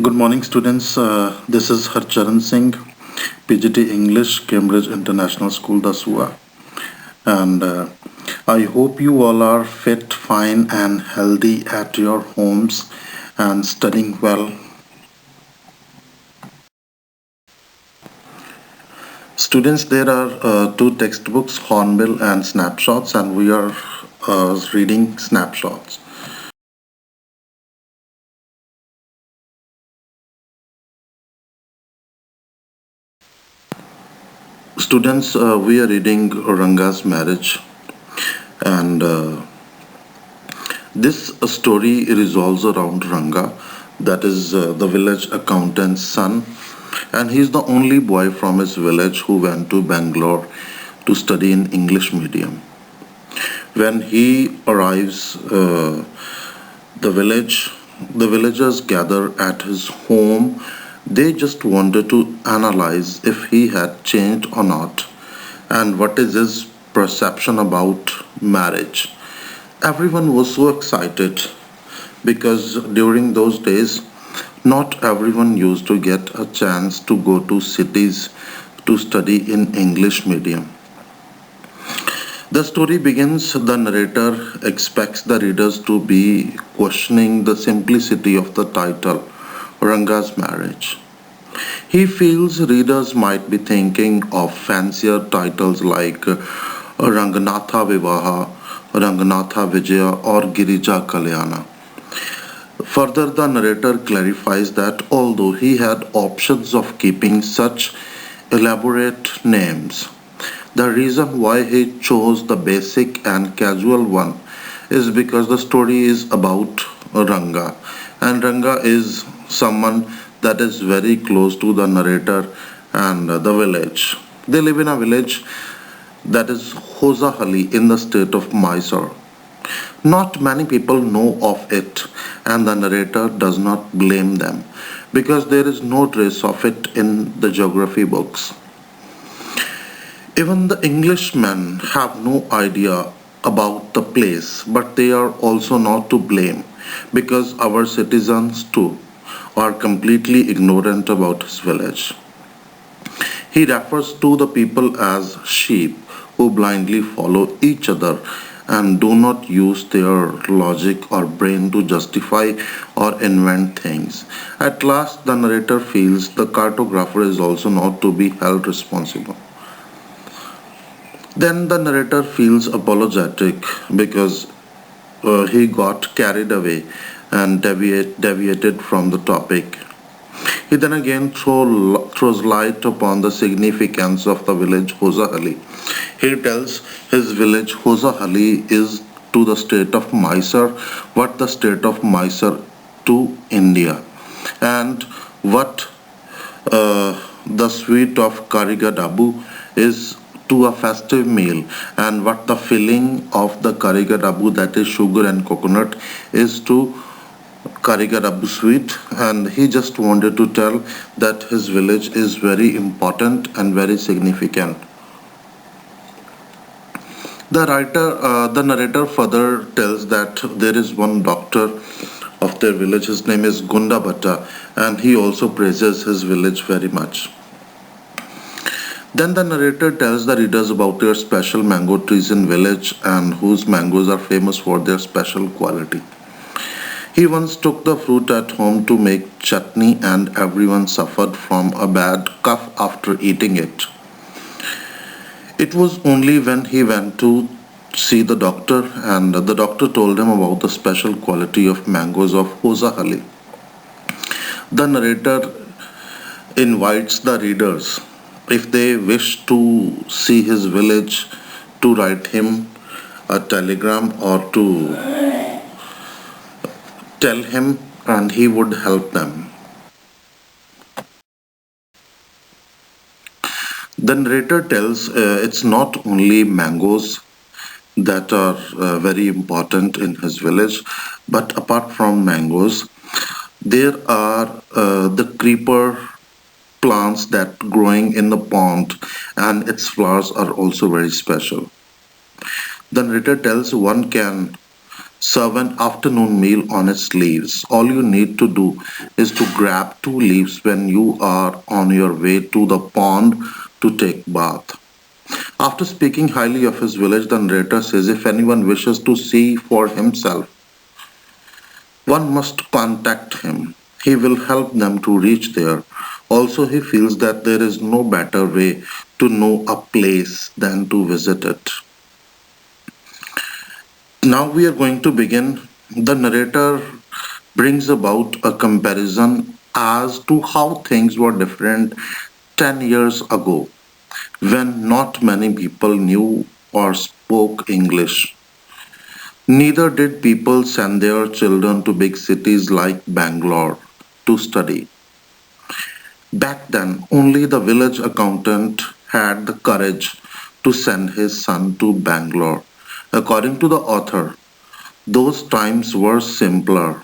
Good morning, students. This is Harcharan Singh, PGT English, Cambridge International School, Dasua. And I hope you all are fit, fine, and healthy at your homes and studying well. Students, there are two textbooks, Hornbill and Snapshots, and we are reading Snapshots. Students, we are reading Ranga's marriage, and this story revolves around Ranga, that is the village accountant's son, and he's the only boy from his village who went to Bangalore to study in English medium. When he arrives, the village, the villagers gather at his home. They just wanted to analyze if he had changed or not, and what is his perception about marriage. Everyone was so excited because during those days, not everyone used to get a chance to go to cities to study in English medium. The story begins, the narrator expects the readers to be questioning the simplicity of the title, Ranga's marriage. He feels readers might be thinking of fancier titles like Ranganatha Vivaha, Ranganatha Vijaya, or Girija Kalyana. Further, the narrator clarifies that although he had options of keeping such elaborate names, the reason why he chose the basic and casual one is because the story is about Ranga, and Ranga is someone that is very close to the narrator and the village. They live in a village that is Hosahalli in the state of Mysore. Not many people know of it, and the narrator does not blame them because there is no trace of it in the geography books. Even the Englishmen have no idea about the place, but they are also not to blame because our citizens too are completely ignorant about his village. He refers to the people as sheep who blindly follow each other and do not use their logic or brain to justify or invent things. At last, the narrator feels the cartographer is also not to be held responsible. Then the narrator feels apologetic because he got carried away and deviated from the topic. He then again throws light upon the significance of the village Hosahalli. He tells his village Hosahalli is to the state of Mysore what the state of Mysore to India, and what the sweet of Karigadabu is to a festive meal, and what the filling of the Karigadabu, that is sugar and coconut, is to Karigadabu sweet. And he just wanted to tell that his village is very important and very significant. The narrator further tells that there is one doctor of their village. His name is Gunda Bhatta, and he also praises his village very much. Then the narrator tells the readers about their special mango trees in village and whose mangoes are famous for their special quality. He once took the fruit at home to make chutney and everyone suffered from a bad cough after eating it. It was only when he went to see the doctor and the doctor told him about the special quality of mangoes of Hosahalli. The narrator invites the readers, if they wish to see his village, to write him a telegram or to tell him, and he would help them. The narrator tells it's not only mangoes that are very important in his village, but apart from mangoes, there are the creeper plants that growing in the pond, and its flowers are also very special. The narrator tells one can serve an afternoon meal on its leaves. All you need to do is to grab two leaves when you are on your way to the pond to take bath. After speaking highly of his village, the narrator says if anyone wishes to see for himself, one must contact him. He will help them to reach there. Also, he feels that there is no better way to know a place than to visit it. Now we are going to begin. The narrator brings about a comparison as to how things were different 10 years ago when not many people knew or spoke English. Neither did people send their children to big cities like Bangalore to study. Back then, only the village accountant had the courage to send his son to Bangalore. According to the author, those times were simpler.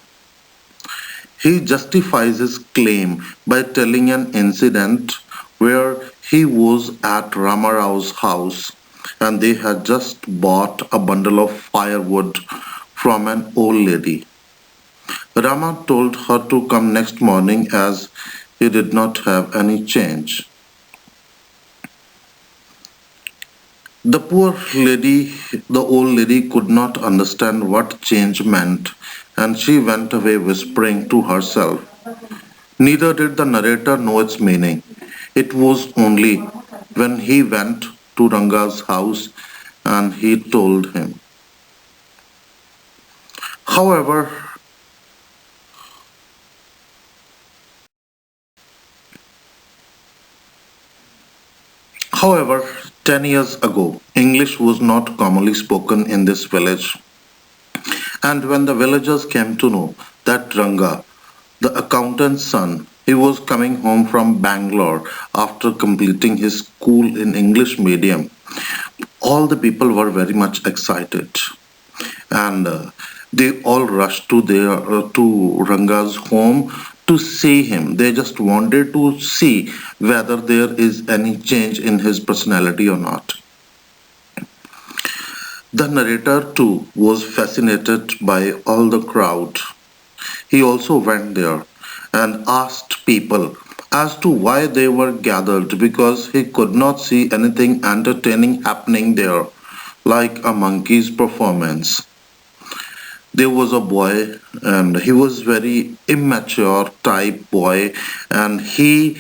He justifies his claim by telling an incident where he was at Ramarao's house and they had just bought a bundle of firewood from an old lady. Rama told her to come next morning as he did not have any change. The poor lady, the old lady, could not understand what change meant, and she went away whispering to herself. Neither did the narrator know its meaning. It was only when he went to Ranga's house and he told him. However, however, 10 years ago, English was not commonly spoken in this village. And when the villagers came to know that Ranga, the accountant's son, he was coming home from Bangalore after completing his school in English medium, all the people were very much excited. And they all rushed to their to Ranga's home to see him. They just wanted to see whether there is any change in his personality or not. The narrator too was fascinated by all the crowd. He also went there and asked people as to why they were gathered because he could not see anything entertaining happening there, like a monkey's performance. There was a boy and he was very immature type boy and he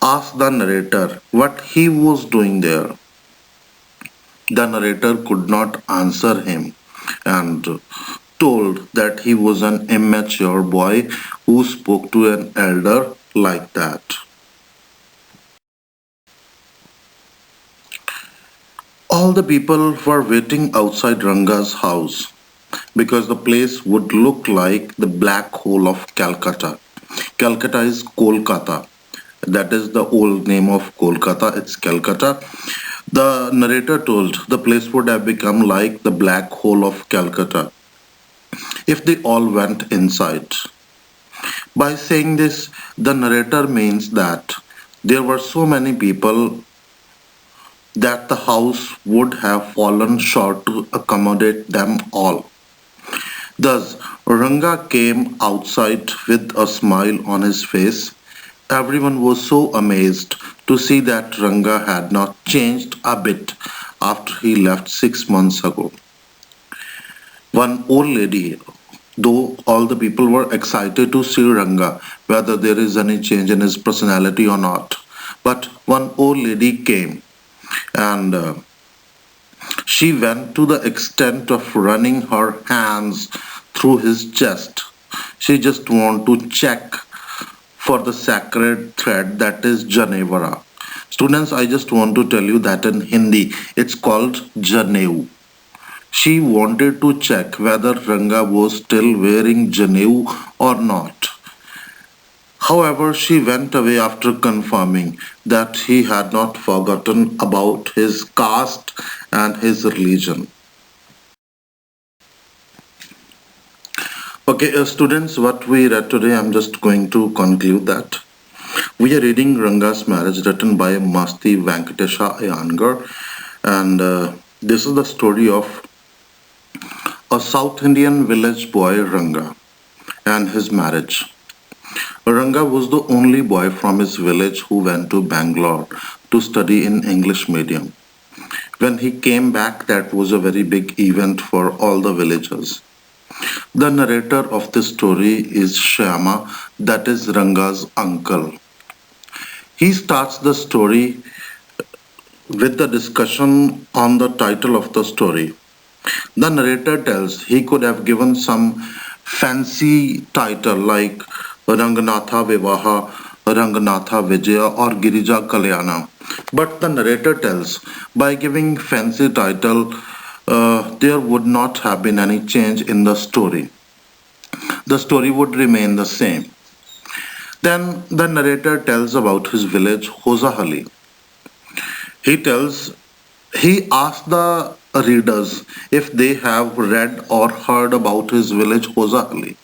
asked the narrator what he was doing there. The narrator could not answer him and told that he was an immature boy who spoke to an elder like that. All the people were waiting outside Ranga's house because the place would look like the black hole of Calcutta. Calcutta is Kolkata. That is the old name of Kolkata. It's Calcutta. The narrator told the place would have become like the black hole of Calcutta if they all went inside. By saying this, the narrator means that there were so many people that the house would have fallen short to accommodate them all. Thus, Ranga came outside with a smile on his face. Everyone was so amazed to see that Ranga had not changed a bit after he left 6 months ago. One old lady, though all the people were excited to see Ranga, whether there is any change in his personality or not. But one old lady came and she went to the extent of running her hands through his chest. She just wanted to check for the sacred thread that is Janevara. Students, I just want to tell you that in Hindi it's called Janevu. She wanted to check whether Ranga was still wearing Janevu or not. However, she went away after confirming that he had not forgotten about his caste and his religion. Okay, students, what we read today, I'm just going to conclude that. We are reading Ranga's Marriage written by Masti Venkatesha Iyengar, and this is the story of A South Indian village boy, Ranga, and his marriage. Ranga was the only boy from his village who went to Bangalore to study in English medium. When he came back, that was a very big event for all the villagers. The narrator of this story is Shyama, that is Ranga's uncle. He starts the story with the discussion on the title of the story. The narrator tells he could have given some fancy title like Ranganatha Vivaha, Ranganatha Vijaya, or Girija Kalyana. But the narrator tells by giving fancy title, there would not have been any change in the story. The story would remain the same. Then the narrator tells about his village, Hosahali. He tells He asked the readers if they have read or heard about his village Hosahali.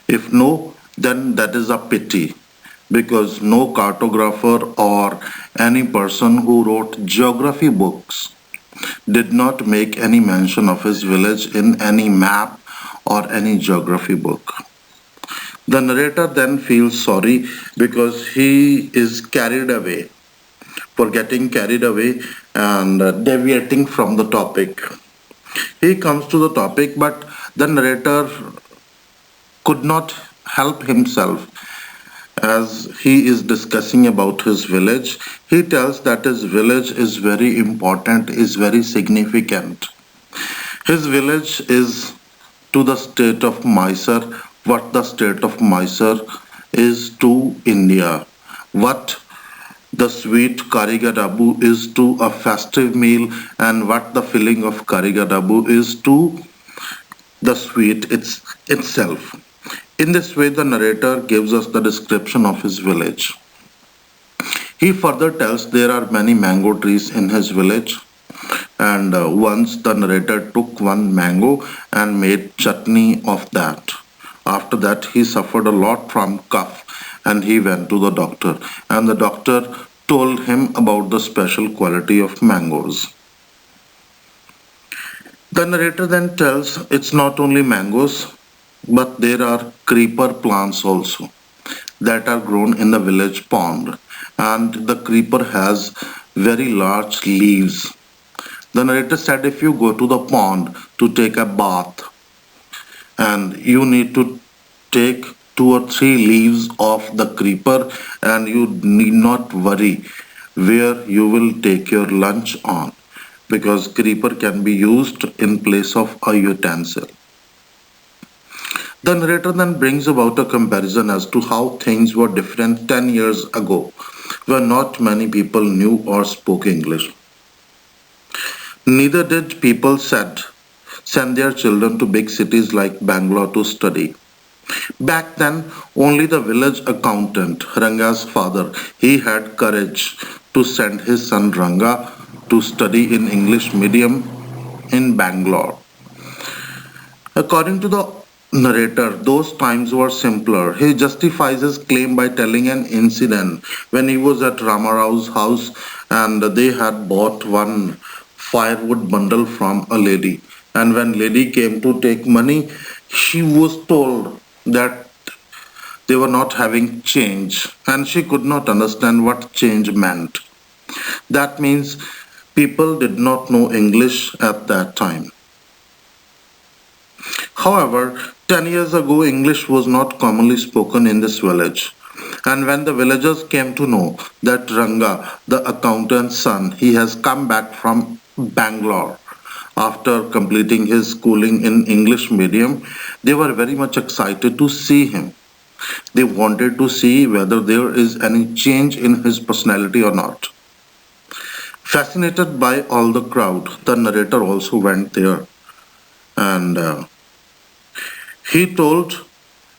If no, then that is a pity because no cartographer or any person who wrote geography books did not make any mention of his village in any map or any geography book. The narrator then feels sorry because he is carried away for getting carried away and deviating from the topic. He comes to the topic, but the narrator could not help himself as he is discussing about his village. He tells that his village is very important, is very significant. His village is to the state of Mysore what the state of Mysore is to India, what the sweet karigadabu is to a festive meal and what the filling of karigadabu is to the sweet itself. In this way, the narrator gives us the description of his village. He further tells there are many mango trees in his village, and once the narrator took one mango and made chutney of that. After that, he suffered a lot from cough and he went to the doctor, and the doctor told him about the special quality of mangoes. The narrator then tells it's not only mangoes, but there are creeper plants also that are grown in the village pond, and the creeper has very large leaves. The narrator said if you go to the pond to take a bath and you need to take two or three leaves of the creeper and you need not worry where you will take your lunch on because creeper can be used in place of a utensil. The narrator then brings about a comparison as to how things were different 10 years ago when not many people knew or spoke English. Neither did people send their children to big cities like Bangalore to study. Back then, only the village accountant, Ranga's father, he had courage to send his son Ranga to study in English medium in Bangalore. According to the narrator, those times were simpler. He justifies his claim by telling an incident when he was at Ramarao's house and they had bought one firewood bundle from a lady. And when lady came to take money, she was told that they were not having change and she could not understand what change meant. That means people did not know English at that time. However, 10 years ago, English was not commonly spoken in this village. And when the villagers came to know that Ranga, the accountant's son, he has come back from Bangalore after completing his schooling in English medium, they were very much excited to see him. They wanted to see whether there is any change in his personality or not. Fascinated by all the crowd, the narrator also went there and he told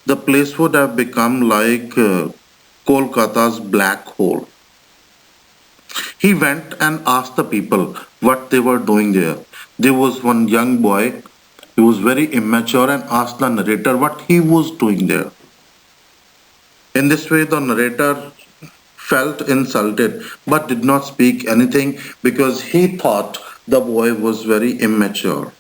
the place would have become like Kolkata's black hole. He went and asked the people what they were doing there. There was one young boy, he was very immature and asked the narrator what he was doing there. In this way, the narrator felt insulted but did not speak anything because he thought the boy was very immature.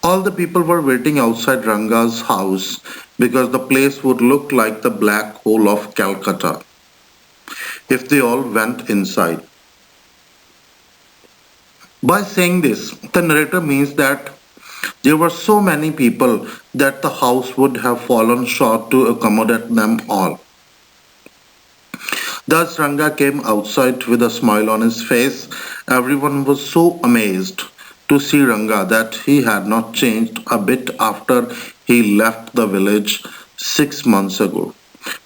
All the people were waiting outside Ranga's house because the place would look like the black hole of Calcutta if they all went inside. By saying this, the narrator means that there were so many people that the house would have fallen short to accommodate them all. Thus Ranga came outside with a smile on his face. Everyone was so amazed to see Ranga that he had not changed a bit after he left the village 6 months ago.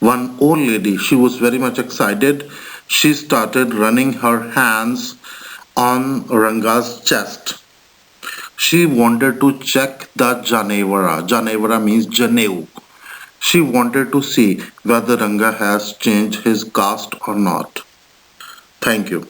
One old lady, she was very much excited. She started running her hands on Ranga's chest. She wanted to check the Janevara. Janevara means Janev. She wanted to see whether Ranga has changed his caste or not. Thank you.